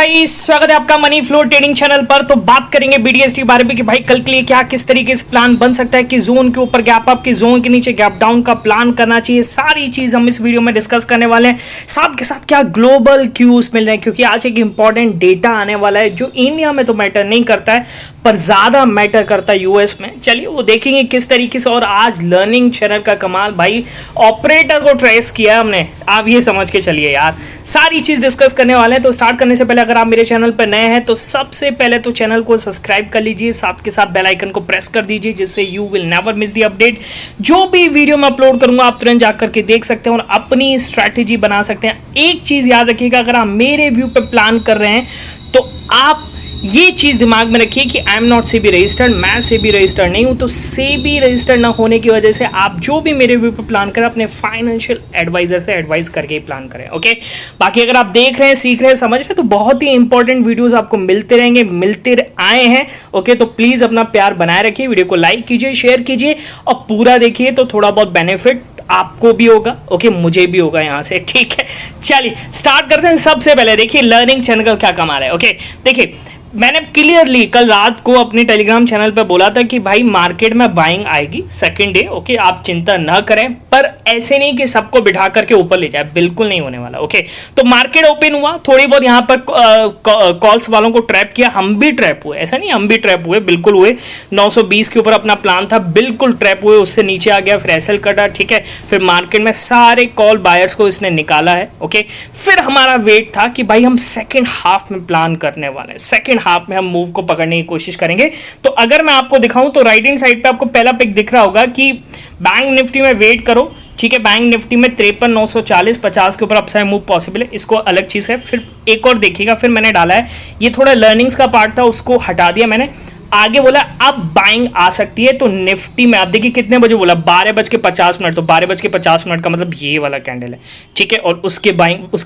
Guys, स्वागत है आपका मनी फ्लो ट्रेडिंग चैनल पर। तो बात करेंगे बीडीएसटी बारे में कि भाई कल के लिए क्या किस तरीके से प्लान बन सकता है कि जोन के ऊपर गैप अप की जोन के नीचे गैप डाउन का प्लान करना चाहिए। सारी चीज हम इस वीडियो में डिस्कस करने वाले हैं। साथ के साथ क्या ग्लोबल क्यूज मिल रहे हैं, क्योंकि आज एक इंपॉर्टेंट डेटा आने वाला है जो इंडिया में तो मैटर नहीं करता है पर ज्यादा मैटर करता है यूएस में। चलिए वो देखेंगे किस तरीके से। और आज लर्निंग चैनल का कमाल भाई, ऑपरेटर को ट्रेस किया हमने, आप ये समझ के चलिए यार। सारी चीज डिस्कस करने वाले हैं। तो स्टार्ट करने से पहले अगर आप मेरे चैनल पर नए हैं तो सबसे पहले तो चैनल को सब्सक्राइब कर लीजिए, साथ के साथ बेल आइकन को प्रेस कर दीजिए जिससे you will never miss the update. जो भी वीडियो मैं अपलोड करूंगा आप तुरंत जाकर के देख सकते हैं और अपनी स्ट्रैटेजी बना सकते हैं। एक चीज याद रखिएगा, अगर आप मेरे व्यू पे प्लान कर रहे हैं तो आप ये चीज दिमाग में रखिए कि I am not SEBI registered, मैं सेबी रजिस्टर्ड नहीं हूं। तो सेबी रजिस्टर्ड ना होने की वजह से आप जो भी मेरे व्यू पे प्लान करें अपने फाइनेंशियल एडवाइजर से एडवाइस करके ही प्लान करें। ओके, बाकी अगर आप देख रहे हैं, सीख रहे हैं, समझ रहे हैं तो बहुत ही इंपॉर्टेंट वीडियोस आपको मिलते रहेंगे, मिलते आए हैं। ओके, तो प्लीज अपना प्यार बनाए रखिए, वीडियो को लाइक कीजिए, शेयर कीजिए और पूरा देखिए तो थोड़ा बहुत बेनिफिट आपको भी होगा। ओके, मुझे भी होगा यहां से। ठीक है, चलिए स्टार्ट करते हैं। सबसे पहले देखिए लर्निंग चैनल का क्या कमाल है। ओके, देखिए मैंने क्लियरली कल रात को अपने टेलीग्राम चैनल पर बोला था कि भाई मार्केट में बाइंग आएगी सेकंड डे। ओके, आप चिंता न करें, पर ऐसे नहीं कि सबको बिठा करके ऊपर ले जाए, बिल्कुल नहीं होने वाला। ओके, तो मार्केट ओपन हुआ, थोड़ी बहुत यहाँ पर कॉल्स वालों को ट्रैप किया, हम भी ट्रैप हुए, ऐसा नहीं हम भी ट्रैप हुए, बिल्कुल हुए। 920 के ऊपर अपना प्लान था, बिल्कुल ट्रैप हुए, उससे नीचे आ गया, फिर एसएल कटा। ठीक है, फिर मार्केट में सारे कॉल बायर्स को इसने निकाला है। ओके, फिर हमारा वेट था कि भाई हम सेकेंड हाफ में प्लान करने वाले हैं, सेकेंड हाफ में हम मूव को पकड़ने की कोशिश करेंगे। तो अगर मैं आपको दिखाऊं तो राइट हैंड साइड पे आपको पहला पिक दिख रहा होगा कि बैंक निफ्टी में वेट करो। ठीक है, बैंक निफ्टी में 53,940 50 के ऊपर अपसाइड मूव पॉसिबल है, इसको अलग चीज है। फिर एक और देखिएगा, फिर मैंने डाला है, ये थोड़ा लर्निंग्स का पार्ट था, उसको हटा दिया मैंने। आगे बोला अब बाइंग आ सकती है, तो निफ्टी में आप देखिए कितने बजे बोला, 12:50। तो 12:50 का मतलब ये वाला कैंडल है। ठीक है, और उसके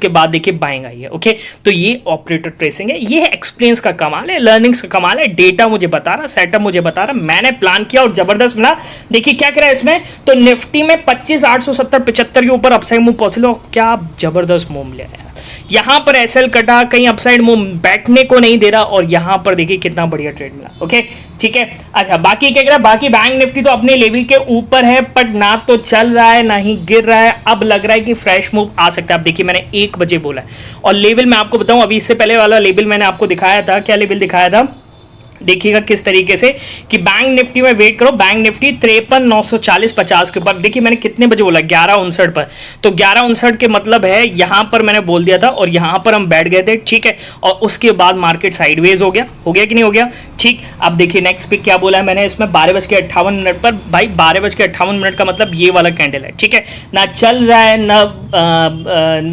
बाद देखिए बाइंग आई है। ओके, तो ये ऑपरेटर ट्रेसिंग है, ये एक्सपीरियंस का कमाल है, लर्निंग्स का कमाल है। डेटा मुझे बता रहा, सेटअप मुझे बता रहा, मैंने प्लान किया और जबरदस्त मिला। देखिए क्या करा इसमें, तो निफ्टी में 25,870 75 के ऊपर अपसाइड मूव पॉसिबल, क्या जबरदस्त मूव मिला है। यहां पर एसएल कटा, कहीं अपसाइड मूव बैठने को नहीं दे रहा, और यहां पर देखिए कितना बढ़िया ट्रेड मिला। ओके, ठीक है। अच्छा, बाकी क्या कह रहा है, बाकी बैंक निफ्टी तो अपने लेवल के ऊपर है, पर ना तो चल रहा है ना ही गिर रहा है। अब लग रहा है कि फ्रेश मूव आ सकता है। अब देखिए मैंने 1 बजे बोला है, और लेवल मैं आपको बताऊं, अभी इससे पहले वाला लेवल मैंने आपको दिखाया था। क्या लेवल दिखाया था, देखिएगा किस तरीके से कि बैंक निफ्टी में वेट करो, बैंक निफ्टी 53,940 50 के ऊपर। देखिए मैंने कितने बजे बोला, 11:59 पर। तो 11:59 के मतलब है यहां पर मैंने बोल दिया था और यहां पर हम बैठ गए थे। ठीक है, और उसके बाद मार्केट साइडवेज हो गया कि नहीं हो गया। ठीक, अब देखिए नेक्स्ट पिक क्या बोला है मैंने इसमें, 12:58 पर। भाई 12:58 का मतलब ये वाला कैंडल है। ठीक है, ना चल रहा है ना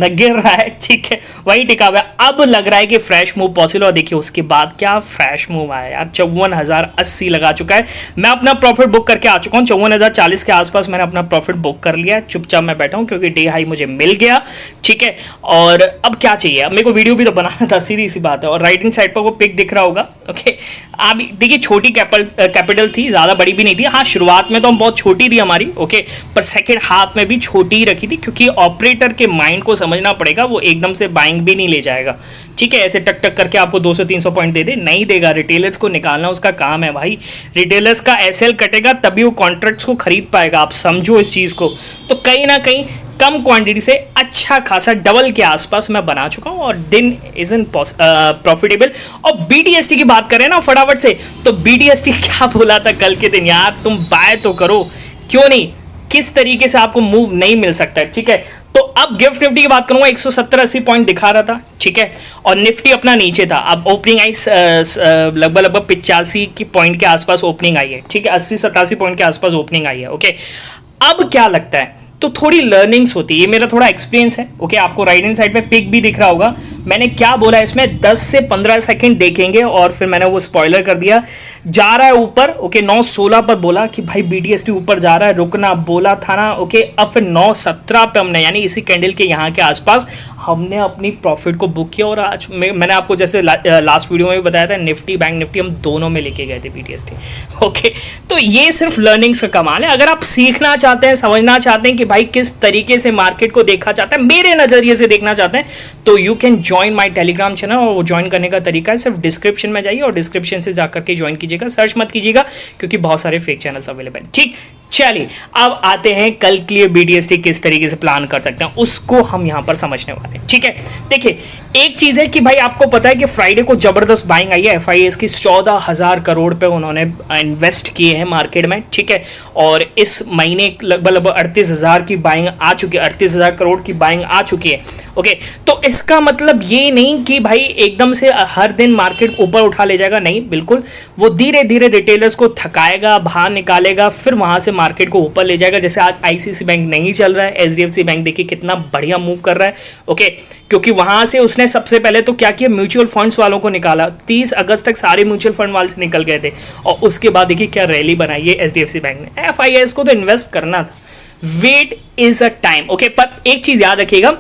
गिर रहा है। ठीक है, वही टिका हुआ है। अब लग रहा है कि फ्रेश मूव पॉसिबल। और देखिए उसके बाद क्या फ्रेश मूव आया यार, 54,080 लगा चुका है। मैं अपना प्रॉफिट बुक करके आ चुका हूं, 54,040 के आसपास मैंने अपना प्रॉफिट बुक कर लिया है। चुपचाप मैं बैठा हूं क्योंकि डे हाई मुझे मिल गया। ठीक है, और अब क्या चाहिए, अब मेरे को वीडियो भी तो बनाना था, सीधी सी बात है। और राइट हैंड साइड पर वो पिक दिख रहा होगा। ओके, आप देखिए छोटी कैपिटल थी, ज्यादा बड़ी भी नहीं थी। हाँ, शुरुआत में तो हम बहुत छोटी थी हमारी। ओके, पर सेकेंड हाफ में भी छोटी ही रखी थी, क्योंकि ऑपरेटर के माइंड को समझना पड़ेगा, वो एकदम से बाइंग भी नहीं ले जाएगा। ठीक है, ऐसे टक टक करके आपको 200-300 पॉइंट दे दे, नहीं देगा। रिटेलर्स को निकालना उसका काम है भाई। रिटेलर्स का एसएल कटेगा तभी वो कॉन्ट्रैक्ट्स को खरीद पाएगा, आप समझो इस चीज को। तो कहीं ना कहीं कम क्वांटिटी से अच्छा खासा डबल के आसपास मैं बना चुका हूं और दिन इज इन प्रॉफिटेबल। और बीडीएसटी की बात करें ना फटाफट से, तो बीडीएसटी क्या बोला था कल के दिन, यार तुम बाय तो करो, क्यों नहीं, किस तरीके से आपको मूव नहीं मिल सकता है। ठीक है, तो अब गिफ्ट निफ्टी की बात करूंगा, 170-80 पॉइंट दिखा रहा था। ठीक है, और निफ्टी अपना नीचे था। अब ओपनिंग आई लगभग 85 की पॉइंट के आसपास ओपनिंग आई है। ठीक है, 80-87 पॉइंट के आसपास ओपनिंग आई है। ओके, अब क्या लगता है, तो थोड़ी लर्निंग्स होती है, ये मेरा थोड़ा एक्सपीरियंस है। ओके, आपको राइट हैंड साइड पे पिक भी दिख रहा होगा। मैंने क्या बोला इसमें, 10 से 15 सेकंड देखेंगे और फिर मैंने वो स्पॉइलर कर दिया, जा रहा है ऊपर। ओके, 9:16 पर बोला कि भाई बीडीएसटी ऊपर जा रहा है, रुकना बोला था ना। ओके, अब फिर 9:17 पे हमने, यानी इसी कैंडल के यहाँ के आसपास हमने अपनी प्रॉफिट को बुक किया। और आज मैंने आपको जैसे लास्ट वीडियो में भी बताया था, निफ्टी बैंक निफ्टी हम दोनों में लेके गए थे बीडीएसटी। ओके, तो ये सिर्फ लर्निंग्स का कमाल है। अगर आप सीखना चाहते हैं, समझना चाहते हैं कि भाई किस तरीके से मार्केट को देखा जाता है, मेरे नजरिए से देखना चाहते हैं, तो you can join my Telegram channel, और वो ज्वाइन करने का तरीका है सिर्फ डिस्क्रिप्शन में जाइए और डिस्क्रिप्शन से जाकर के ज्वाइन कीजिएगा, सर्च मत कीजिएगा क्योंकि बहुत सारे फेक चैनल्स अवेलेबल हैं। ठीक, चलिए अब आते हैं कल के लिए BDST किस तरीके से प्लान कर सकते हैं उसको हम यहां पर समझने वाले हैं। ठीक है, देखिए एक चीज है कि भाई आपको पता है कि फ्राइडे को जबरदस्त बाइंग आई है FIS की, 14,000 करोड़ पे उन्होंने इन्वेस्ट किए हैं मार्केट में। ठीक है, और इस महीने लगभग 38,000 की बाइंग आ चुकी है, 38,000 करोड़ की बाइंग आ चुकी है। ओके, तो इसका मतलब ये नहीं कि भाई एकदम से हर दिन मार्केट ऊपर उठा ले जाएगा, नहीं, बिल्कुल वो धीरे धीरे रिटेलर्स को थकाएगा, बाहर निकालेगा, फिर वहां से मार्केट को ऊपर ले जाएगा। जैसे आज ICICI बैंक नहीं चल रहा है, HDFC बैंक देखिए कितना बढ़िया मूव कर रहा है। ओके, क्योंकि वहां से उसने सबसे पहले तो क्या किया, म्यूचुअल फंड्स वालों को निकाला। 30 अगस्त तक सारे म्यूचुअल फंड वाले से निकल गए थे और उसके बाद देखिए क्या रैली बनाई है HDFC बैंक ने। FIS को तो इन्वेस्ट करना था, wait is a time. Okay, पर एक चीज याद रखिएगा,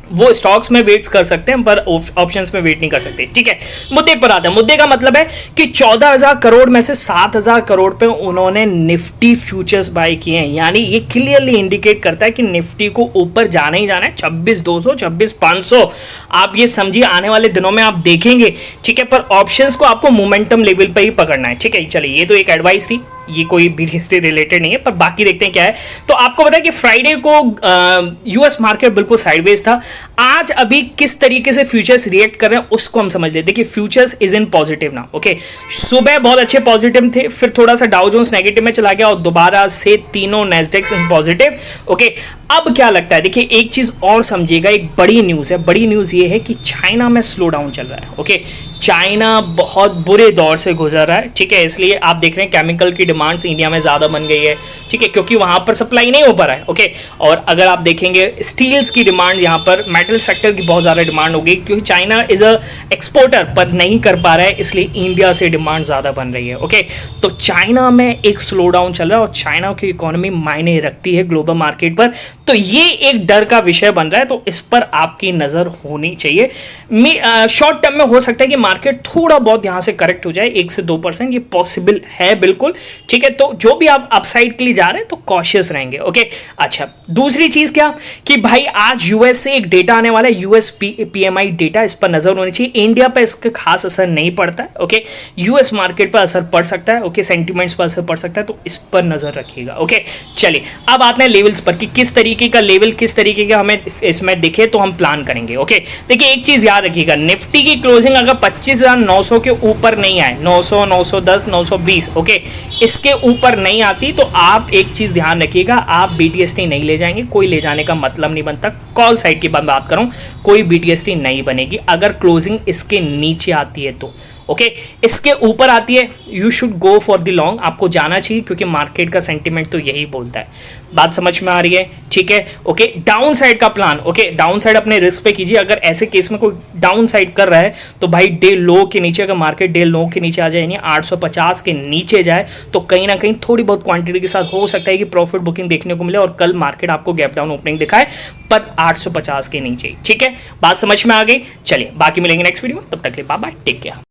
वो स्टॉक्स में वेट्स कर सकते हैं पर ऑप्शंस में वेट नहीं कर सकते। ठीक है, मुद्दे पर आते हैं। मुद्दे का मतलब है कि 14,000 करोड़ में से 7,000 करोड़ पे उन्होंने निफ्टी फ्यूचर्स बाय किए हैं, यानी ये क्लियरली इंडिकेट करता है कि निफ्टी को ऊपर जाना ही जाना है, 26,200 26,500 आप ये समझिए आने वाले दिनों में आप देखेंगे। ठीक है, पर ऑप्शंस को आपको मोमेंटम लेवल पर ही पकड़ना है। ठीक है, चलिए ये तो एक एडवाइस थी, ये कोई BDST रिलेटेड नहीं है, पर बाकी देखते हैं क्या है। तो आपको पता है कि फ्राइडे को US मार्केट बिल्कुल साइडवेज था। आज अभी किस तरीके से फ्यूचर्स रिएक्ट कर रहे हैं उसको हम समझ लेते हैं। देखिए फ्यूचर्स इज इन पॉजिटिव ना। ओके, सुबह बहुत अच्छे पॉजिटिव थे, फिर थोड़ा सा डाउ जोन्स नेगेटिव में चला गया और दोबारा से तीनों नैस्डैक्स इन पॉजिटिव। ओके, अब क्या लगता है, देखिए एक चीज और समझिएगा, एक बड़ी न्यूज है। बड़ी न्यूज ये है कि चाइना में स्लो डाउन चल रहा है। ओके, चाइना बहुत बुरे दौर से गुजर रहा है। ठीक है, इसलिए आप देख रहे हैं केमिकल की डिमांड्स इंडिया में ज्यादा बन गई है। ठीक है, क्योंकि वहां पर सप्लाई नहीं हो पा रहा है। ओके, और अगर आप देखेंगे स्टील्स की डिमांड, यहाँ पर मेटल सेक्टर की बहुत ज्यादा डिमांड होगी क्योंकि चाइना इज अ एक्सपोर्टर पर नहीं कर पा रहा है, इसलिए इंडिया से डिमांड ज्यादा बन रही है। ओके, तो चाइना में एक स्लो डाउन चल रहा है और चाइना की इकोनॉमी मायने रखती है ग्लोबल मार्केट पर, तो ये एक डर का विषय बन रहा है। तो इस पर आपकी नजर होनी चाहिए। शॉर्ट टर्म में हो सकता है कि मार्केट थोड़ा बहुत यहां से करेक्ट हो जाए 1 से 2%, ये पॉसिबल है बिल्कुल। ठीक है, तो जो भी आप अपसाइड के लिए जा रहे हैं तो कॉशियस रहेंगे। ओके, अच्छा दूसरी चीज क्या कि भाई आज US से एक डेटा आने वाला है, US PMI डेटा, इस पर नजर होनी चाहिए। इंडिया पर इसका खास असर नहीं पड़ता है। ओके, US मार्केट पर असर पड़ सकता है। ओके, सेंटिमेंट्स पर असर पड़ सकता है, तो इस पर नजर रखिएगा। ओके, चलिए अब आते हैं लेवल्स पर कि किस तरीके का लेवल, किस तरीके का हमें इसमें दिखे तो हम प्लान करेंगे। ओके, देखिए एक चीज याद रखिएगा, निफ्टी की क्लोजिंग अगर 25,900 के ऊपर नहीं आए, 900 910 920, ओके, इसके ऊपर नहीं आती तो आप एक चीज ध्यान रखिएगा, आप BDST नहीं ले जाएंगे। कोई ले जाने का मतलब नहीं बनता, कॉल साइड की बात करूं, कोई BDST नहीं बनेगी अगर क्लोजिंग इसके नीचे आती है तो। ओके, इसके ऊपर आती है you should go for the long, आपको जाना चाहिए क्योंकि मार्केट का सेंटीमेंट तो यही बोलता है। बात समझ में आ रही है? ठीक है, ओके, डाउन साइड का प्लान, ओके, डाउन साइड अपने रिस्क पे कीजिए। अगर ऐसे केस में कोई डाउन साइड कर रहा है तो भाई डे लो के नीचे, अगर मार्केट डे लो के नीचे आ जाए, यानी 850 के नीचे जाए, तो कहीं ना कहीं थोड़ी बहुत क्वांटिटी के साथ हो सकता है कि प्रॉफिट बुकिंग देखने को मिले और कल मार्केट आपको गैप डाउन ओपनिंग दिखाए, पर 850 के नीचे। ठीक है, बात समझ में आ गई? चलिए बाकी मिलेंगे नेक्स्ट वीडियो में, तब तक के लिए बाय बाय, टेक केयर।